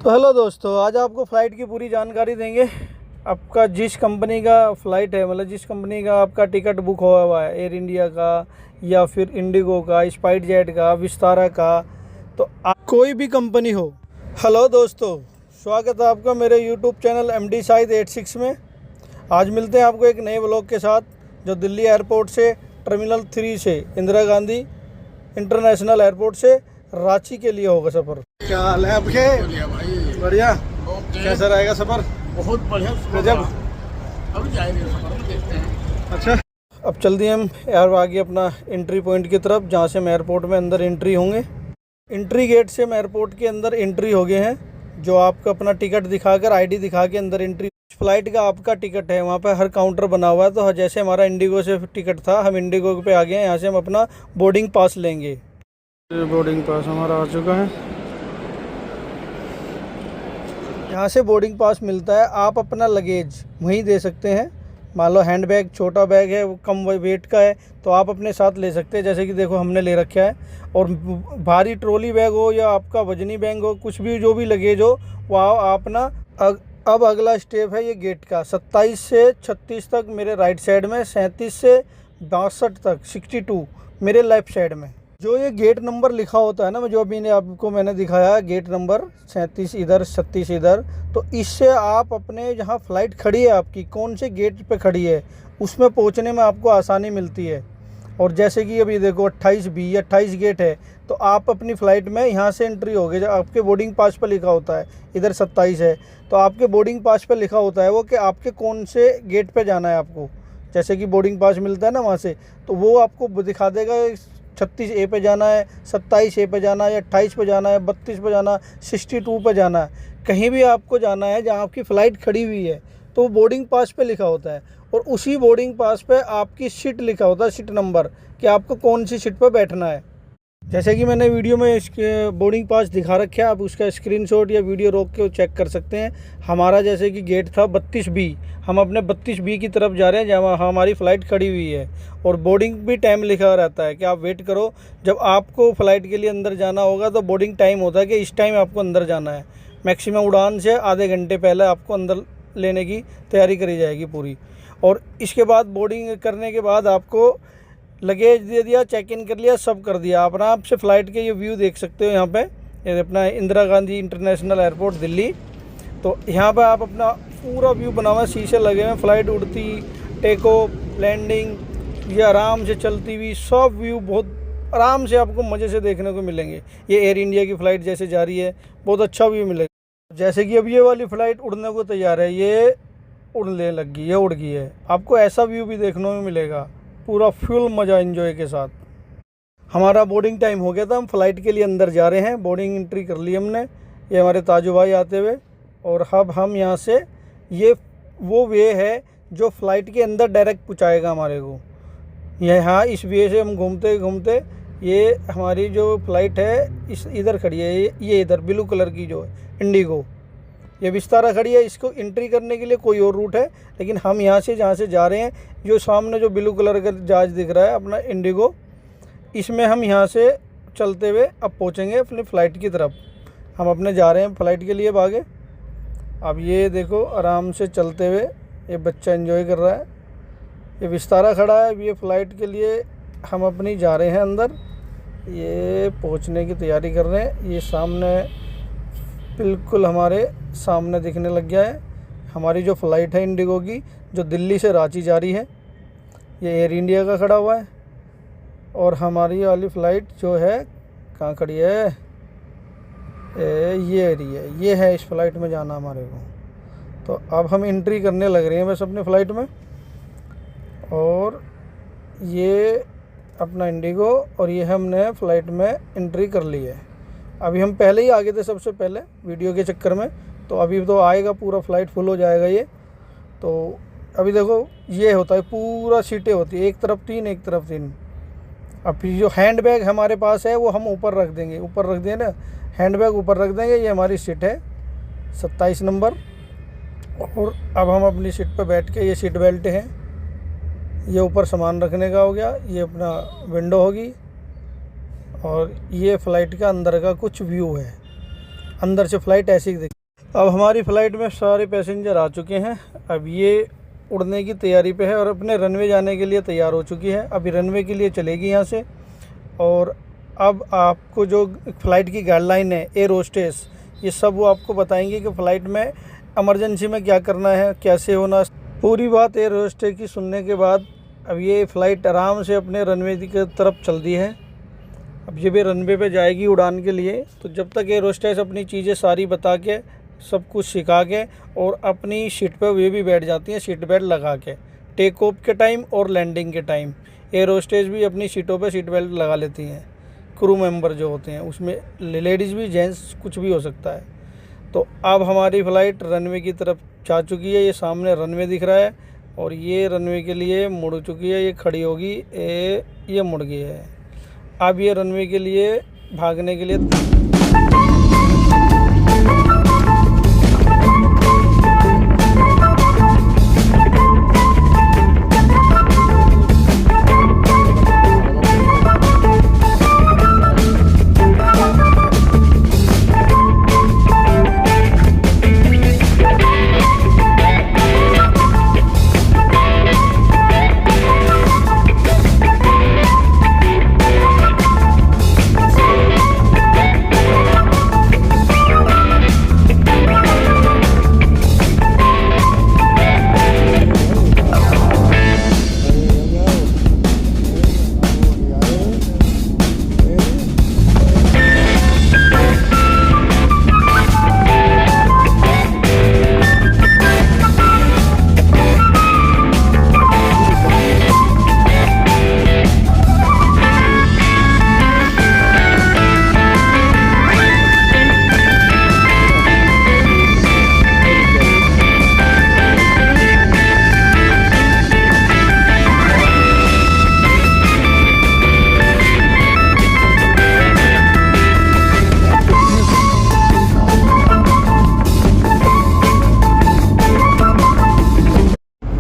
तो हेलो दोस्तों, आज आपको फ़्लाइट की पूरी जानकारी देंगे। आपका जिस कंपनी का फ़्लाइट है, मतलब जिस कंपनी का आपका टिकट बुक हुआ हुआ है, एयर इंडिया का या फिर इंडिगो का, स्पाइस जेट का, विस्तारा का, तो कोई भी कंपनी हो। हेलो दोस्तों, स्वागत है आपका मेरे यूट्यूब चैनल MD शाहिद 86 में। आज मिलते हैं आपको एक नए व्लॉग के साथ, जो दिल्ली एयरपोर्ट से टर्मिनल 3 से इंदिरा गांधी इंटरनेशनल एयरपोर्ट से रांची के लिए होगा सफ़र। क्या हाल है आपके? बढ़िया। कैसा रहेगा सफ़र? बहुत बढ़िया। गजब। अब जाएंगे सफर में, देखते हैं। अच्छा, अब चल दिए हम यार आगे अपना एंट्री पॉइंट की तरफ, जहाँ से हम एयरपोर्ट में अंदर एंट्री होंगे। एंट्री गेट से हम एयरपोर्ट के अंदर एंट्री हो गए हैं, जो आपको अपना टिकट दिखाकर ID दिखा के अंदर एंट्री। फ़्लाइट का आपका टिकट है, वहाँ पर हर काउंटर बना हुआ है। तो जैसे हमारा इंडिगो से टिकट था, हम इंडिगो पे आ गए हैं। यहाँ से हम अपना बोर्डिंग पास लेंगे। बोर्डिंग पास हमारा आ चुका है। यहाँ से बोर्डिंग पास मिलता है। आप अपना लगेज वहीं दे सकते हैं। मान लो हैंड बैग, छोटा बैग है, वो कम वेट का है, तो आप अपने साथ ले सकते हैं। जैसे कि देखो हमने ले रखा है। और भारी ट्रॉली बैग हो या आपका वजनी बैग हो, कुछ भी जो भी लगेज हो, वो आप ना। अब अगला स्टेप है ये गेट का। 27 से 36 तक मेरे राइट साइड में, 37 से 62 तक 62 मेरे लेफ़्ट साइड में। जो ये गेट नंबर लिखा होता है ना, जो अभी मैंने दिखाया, गेट नंबर 37 इधर, 36 इधर, तो इससे आप अपने जहाँ फ़्लाइट खड़ी है आपकी, कौन से गेट पे खड़ी है, उसमें पहुँचने में आपको आसानी मिलती है। और जैसे कि अभी देखो 28B 28 गेट है, तो आप अपनी फ़्लाइट में यहाँ से एंट्री होगी। जब आपके बोर्डिंग पास पर लिखा होता है इधर 27 है, तो आपके बोर्डिंग पास पर लिखा होता है वो कि आपके कौन से गेट पर जाना है आपको। जैसे कि बोर्डिंग पास मिलता है ना वहाँ से, तो वो आपको दिखा देगा 36A पे जाना है, 27A पे जाना है, या 28 पे जाना है, 32 पे जाना है, 62 पे जाना है। कहीं भी आपको जाना है जहाँ आपकी फ़्लाइट खड़ी हुई है, तो वो बोर्डिंग पास पे लिखा होता है। और उसी बोर्डिंग पास पे आपकी सीट लिखा होता है, सीट नंबर, कि आपको कौन सी सीट पर बैठना है। जैसे कि मैंने वीडियो में इसके बोर्डिंग पास दिखा रखा है, आप उसका स्क्रीनशॉट या वीडियो रोक के चेक कर सकते हैं। हमारा जैसे कि गेट था 32B, हम अपने 32B की तरफ जा रहे हैं, जहाँ हमारी फ़्लाइट खड़ी हुई है। और बोर्डिंग भी टाइम लिखा रहता है कि आप वेट करो, जब आपको फ़्लाइट के लिए अंदर जाना होगा तो बोर्डिंग टाइम होता है कि इस टाइम आपको अंदर जाना है। मैक्सिमम उड़ान से आधे घंटे पहले आपको अंदर लेने की तैयारी करी जाएगी पूरी। और इसके बाद बोर्डिंग करने के बाद आपको लगेज दे दिया, चेक इन कर लिया, सब कर दिया। आप आराम से फ़्लाइट के ये व्यू देख सकते हो। यहाँ पे ये अपना इंदिरा गांधी इंटरनेशनल एयरपोर्ट दिल्ली। तो यहाँ पे आप अपना पूरा व्यू बना हुआ है, शीशे लगे हुए हैं, फ़्लाइट उड़ती, टेक ऑफ, लैंडिंग, ये आराम से चलती हुई, सब व्यू बहुत आराम से आपको मज़े से देखने को मिलेंगे। ये एयर इंडिया की फ़्लाइट जैसे जा रही है, बहुत अच्छा व्यू मिलेगा। जैसे कि अब ये वाली फ़्लाइट उड़ने को तैयार है, ये उड़ने लग गई, ये उड़ गई है। आपको ऐसा व्यू भी देखने में मिलेगा, पूरा फुल मज़ा एंजॉय के साथ। हमारा बोर्डिंग टाइम हो गया था, हम फ़्लाइट के लिए अंदर जा रहे हैं। बोर्डिंग एंट्री कर ली हमने, ये हमारे ताजू भाई आते हुए। और अब हम यहाँ से, ये वो वे है जो फ़्लाइट के अंदर डायरेक्ट पहुँचाएगा हमारे को। यहाँ इस वे से हम घूमते घूमते, ये हमारी जो फ़्लाइट है इस इधर खड़ी है, ये इधर ब्लू कलर की जो है इंडिगो, ये विस्तारा खड़ी है। इसको एंट्री करने के लिए कोई और रूट है, लेकिन हम यहाँ से जहाँ से जा रहे हैं, जो सामने जो ब्लू कलर का जहाज दिख रहा है अपना इंडिगो, इसमें हम यहाँ से चलते हुए अब पहुँचेंगे अपनी फ़्लाइट की तरफ। हम अपने जा रहे हैं फ़्लाइट के लिए आगे। अब ये देखो आराम से चलते हुए ये बच्चा एंजॉय कर रहा है। ये विस्तारा खड़ा है। अब ये फ़्लाइट के लिए हम अपनी जा रहे हैं अंदर, ये पहुँचने की तैयारी कर रहे हैं। ये सामने बिल्कुल हमारे सामने दिखने लग गया है हमारी जो फ़्लाइट है इंडिगो की, जो दिल्ली से रांची जा रही है। ये एयर इंडिया का खड़ा हुआ है। और हमारी वाली फ़्लाइट जो है कहाँ खड़ी है, ये एरिया, ये है इस फ़्लाइट में जाना हमारे को। तो अब हम एंट्री करने लग रहे हैं बस अपने फ़्लाइट में। और ये अपना इंडिगो, और ये हमने फ़्लाइट में एंट्री कर ली है। अभी हम पहले ही आ गए थे सबसे पहले वीडियो के चक्कर में, तो अभी तो आएगा पूरा फ़्लाइट फुल हो जाएगा ये। तो अभी देखो ये होता है, पूरा सीटें होती है, एक तरफ 3 एक तरफ 3। अब जो हैंड बैग हमारे पास है वो हम ऊपर रख देंगे, ऊपर रख दें ना, हैंड बैग ऊपर रख देंगे। ये हमारी सीट है 27 नंबर। और अब हम अपनी सीट पर बैठ के, ये सीट बेल्ट है, ये ऊपर सामान रखने का हो गया, ये अपना विंडो होगी। और ये फ़्लाइट का अंदर का कुछ व्यू है। अंदर से फ़्लाइट ऐसी ही दिखती। अब हमारी फ़्लाइट में सारे पैसेंजर आ चुके हैं। अब ये उड़ने की तैयारी पे है और अपने रनवे जाने के लिए तैयार हो चुकी है। अभी रनवे के लिए चलेगी यहाँ से। और अब आपको जो फ़्लाइट की गाइडलाइन है एयर होस्टेस, ये सब वो आपको बताएंगे कि फ़्लाइट में इमरजेंसी में क्या करना है, कैसे होना। पूरी बात एयर होस्टेस की सुनने के बाद अब ये फ़्लाइट आराम से अपने रनवे की तरफ चल दी है। अब ये भी रनवे पे जाएगी उड़ान के लिए। तो जब तक एयर होस्टेस अपनी चीज़ें सारी बता के, सब कुछ सिखा के और अपनी सीट पे वे भी बैठ जाती हैं सीट बेल्ट लगा के। टेक ऑफ के टाइम और लैंडिंग के टाइम एयर होस्टेस भी अपनी सीटों पे सीट बेल्ट लगा लेती हैं। क्रू मेंबर जो होते हैं उसमें लेडीज़ भी जेंट्स कुछ भी हो सकता है। तो अब हमारी फ़्लाइट रनवे की तरफ जा चुकी है। ये सामने रनवे दिख रहा है और ये रनवे के लिए मुड़ चुकी है। ये खड़ी होगी, ये मुड़ गई है। अब ये रनवे के लिए भागने के लिए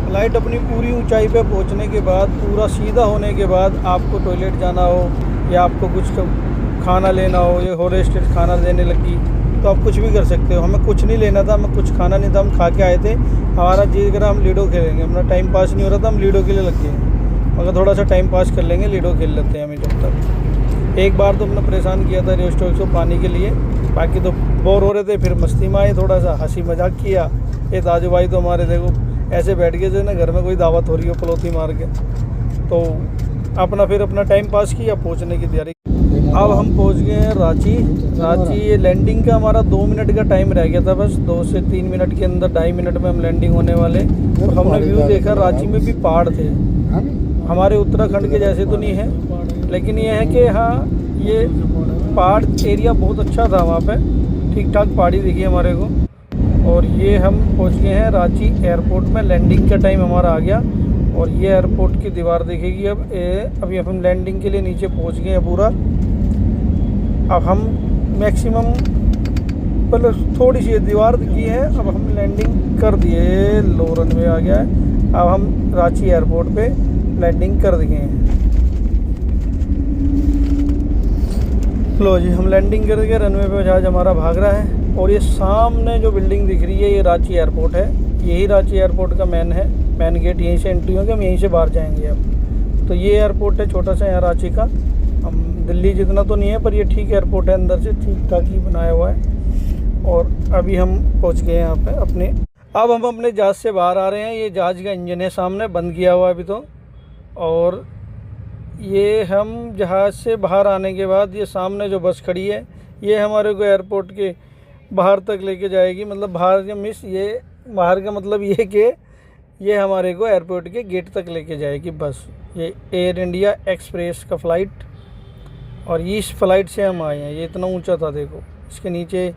फ्लाइट अपनी पूरी ऊंचाई पे पहुंचने के बाद, पूरा सीधा होने के बाद आपको टॉयलेट जाना हो या आपको कुछ खाना लेना हो, ये होस्टेस खाना देने लगी तो आप कुछ भी कर सकते हो। हमें कुछ नहीं लेना था, हमें कुछ खाना नहीं था, हम खा के आए थे। हमारा जी करा हम लूडो खेलेंगे, हमारा टाइम पास नहीं हो रहा था, हम लूडो के लिए लग गए। मगर थोड़ा सा टाइम पास कर लेंगे, लूडो खेल लेते हैं हमें जब तक। एक बार तो हमने परेशान किया था रेस्टोरेंट को पानी के लिए, बाकी तो बोर हो रहे थे। फिर मस्ती में आए, थोड़ा सा हंसी मजाक किया। ये ताजू भाई तो हमारे देखो ऐसे बैठ गए जो ना घर में कोई दावत हो रही हो पलौती मार के। तो अपना टाइम पास किया, पहुंचने की तैयारी। अब हम पहुंच गए हैं रांची। ये लैंडिंग का हमारा 2 मिनट का टाइम रह गया था, बस 2 से 3 मिनट के अंदर, 2.5 मिनट में हम लैंडिंग होने वाले। और हमने व्यू देखा, रांची में भी पहाड़ थे। हमारे उत्तराखंड के जैसे तो नहीं है, लेकिन ये है कि हाँ, ये पहाड़ एरिया बहुत अच्छा था वहाँ पे, ठीक ठाक पहाड़ी दिखी हमारे को। और ये हम पहुँच गए हैं रांची एयरपोर्ट में। लैंडिंग का टाइम हमारा आ गया और ये एयरपोर्ट की दीवार दिखेगी। अभी हम लैंडिंग के लिए नीचे पहुँच गए हैं पूरा। अब हम मैक्सिमम पहले थोड़ी सी दीवार की है, अब हम लैंडिंग कर दिए। लो रनवे आ गया है। अब हम रांची एयरपोर्ट पे लैंडिंग कर दिए हैं। लो जी, हम लैंडिंग कर दिए। रनवे पे जहाज हमारा भाग रहा है। और ये सामने जो बिल्डिंग दिख रही है, ये रांची एयरपोर्ट है। यही रांची एयरपोर्ट का मेन गेट, यहीं से एंट्री होगी, हम यहीं से बाहर जाएंगे अब। तो ये एयरपोर्ट है छोटा सा यहाँ रांची का। हम दिल्ली जितना तो नहीं है, पर ये ठीक एयरपोर्ट है, अंदर से ठीक ठाक ही बनाया हुआ है। और अभी हम पहुँच गए यहाँ पे अपने। अब हम अपने जहाज़ से बाहर आ रहे हैं। ये जहाज़ का इंजन है सामने, बंद किया हुआ है अभी तो। और ये हम जहाज़ से बाहर आने के बाद ये सामने जो बस खड़ी है, ये हमारे को एयरपोर्ट के बाहर तक लेके जाएगी। मतलब बाहर का ये बाहर का मतलब ये कि ये हमारे को एयरपोर्ट के गेट तक लेके जाएगी बस। ये एयर इंडिया एक्सप्रेस का फ़्लाइट, और इस फ्लाइट से हम आए हैं। ये इतना ऊंचा था, देखो इसके नीचे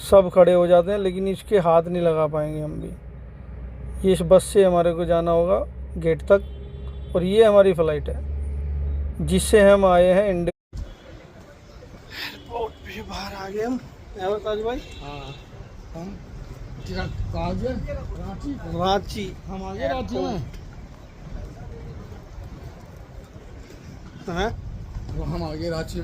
सब खड़े हो जाते हैं, लेकिन इसके हाथ नहीं लगा पाएंगे हम भी। इस बस से हमारे को जाना होगा गेट तक। और ये हमारी फ़्लाइट है जिससे हम आए हैं इंडिया। एयरपोर्ट पे बाहर आ गए हम। ताज भाई, हम रांची हम आ गए रांची में। हैं, हम आ गए रांची।